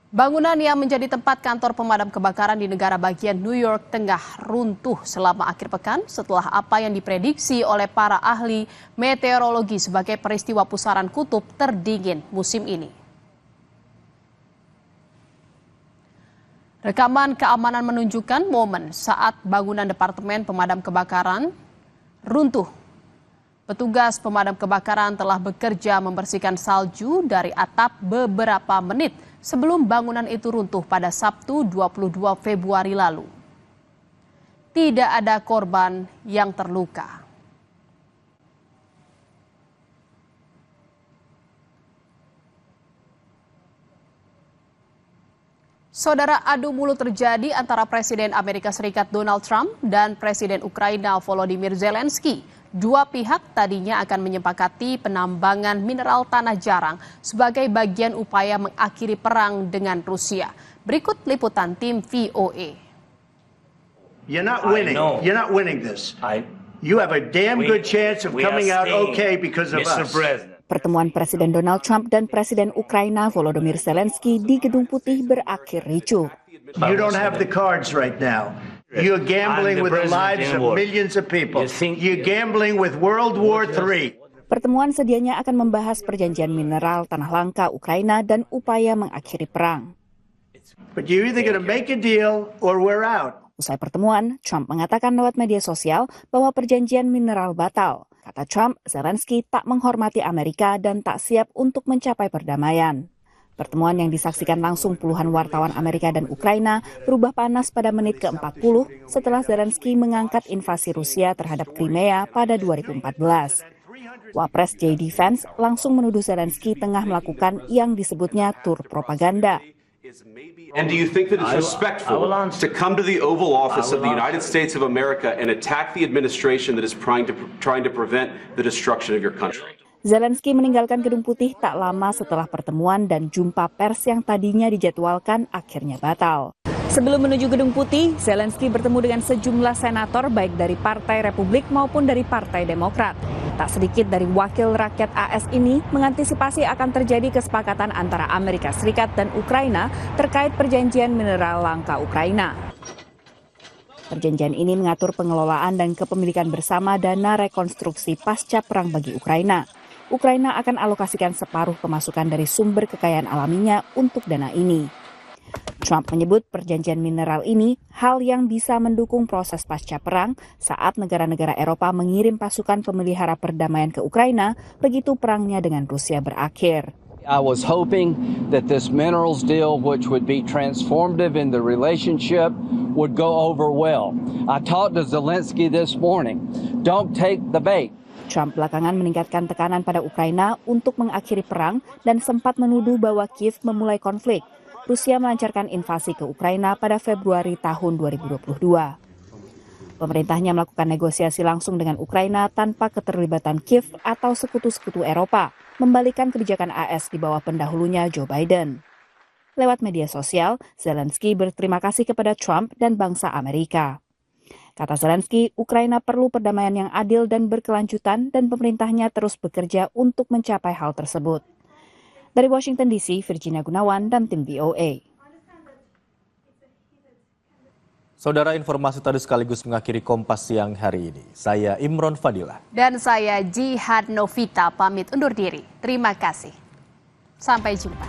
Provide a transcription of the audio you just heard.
Bangunan yang menjadi tempat kantor pemadam kebakaran di negara bagian New York Tengah runtuh selama akhir pekan setelah apa yang diprediksi oleh para ahli meteorologi sebagai peristiwa pusaran kutub terdingin musim ini. Rekaman keamanan menunjukkan momen saat bangunan departemen pemadam kebakaran runtuh. Petugas pemadam kebakaran telah bekerja membersihkan salju dari atap beberapa menit sebelum bangunan itu runtuh pada Sabtu 22 Februari lalu. Tidak ada korban yang terluka. Saudara, adu mulut terjadi antara Presiden Amerika Serikat Donald Trump dan Presiden Ukraina Volodymyr Zelensky. Dua pihak tadinya akan menyepakati penambangan mineral tanah jarang sebagai bagian upaya mengakhiri perang dengan Rusia. Berikut liputan tim VOA. You're not winning. You're not winning this. You have a damn good chance of coming out okay because of us. Pertemuan Presiden Donald Trump dan Presiden Ukraina Volodymyr Zelensky di Gedung Putih berakhir ricuh. You don't have the cards right now. You're gambling with the lives of millions of people. You're gambling with World War III. Pertemuan sedianya akan membahas perjanjian mineral tanah langka Ukraina dan upaya mengakhiri perang. But you're either going to make a deal or we're out. Usai pertemuan, Trump mengatakan lewat media sosial bahwa perjanjian mineral batal. Kata Trump, Zelensky tak menghormati Amerika dan tak siap untuk mencapai perdamaian. Pertemuan yang disaksikan langsung puluhan wartawan Amerika dan Ukraina berubah panas pada menit ke-40 setelah Zelensky mengangkat invasi Rusia terhadap Crimea pada 2014. Wapres JD Vance langsung menuduh Zelensky tengah melakukan yang disebutnya tur propaganda. And do you think that it's respectful to come to the Oval Office of the United States of America and attack the administration that is trying to prevent the destruction of your country? Zelensky meninggalkan Gedung Putih tak lama setelah pertemuan dan jumpa pers yang tadinya dijadwalkan akhirnya batal. Sebelum menuju Gedung Putih, Zelensky bertemu dengan sejumlah senator baik dari Partai Republik maupun dari Partai Demokrat. Tak sedikit dari wakil rakyat AS ini mengantisipasi akan terjadi kesepakatan antara Amerika Serikat dan Ukraina terkait perjanjian mineral langka Ukraina. Perjanjian ini mengatur pengelolaan dan kepemilikan bersama dana rekonstruksi pasca perang bagi Ukraina. Ukraina akan alokasikan separuh pemasukan dari sumber kekayaan alaminya untuk dana ini. Trump menyebut perjanjian mineral ini hal yang bisa mendukung proses pasca perang saat negara-negara Eropa mengirim pasukan pemelihara perdamaian ke Ukraina begitu perangnya dengan Rusia berakhir. I was hoping that this minerals deal, which would be transformative in the relationship, would go over well. I talked to Zelensky this morning. Don't take the bait. Trump belakangan meningkatkan tekanan pada Ukraina untuk mengakhiri perang dan sempat menuduh bahwa Kiev memulai konflik. Rusia melancarkan invasi ke Ukraina pada Februari tahun 2022. Pemerintahnya melakukan negosiasi langsung dengan Ukraina tanpa keterlibatan Kiev atau sekutu-sekutu Eropa, membalikan kebijakan AS di bawah pendahulunya Joe Biden. Lewat media sosial, Zelensky berterima kasih kepada Trump dan bangsa Amerika. Kata Zelensky, Ukraina perlu perdamaian yang adil dan berkelanjutan dan pemerintahnya terus bekerja untuk mencapai hal tersebut. Dari Washington DC, Virginia Gunawan dan tim VOA. Saudara, informasi tadi sekaligus mengakhiri Kompas siang hari ini. Saya Imron Fadilah. Dan saya Jihad Novita pamit undur diri. Terima kasih. Sampai jumpa.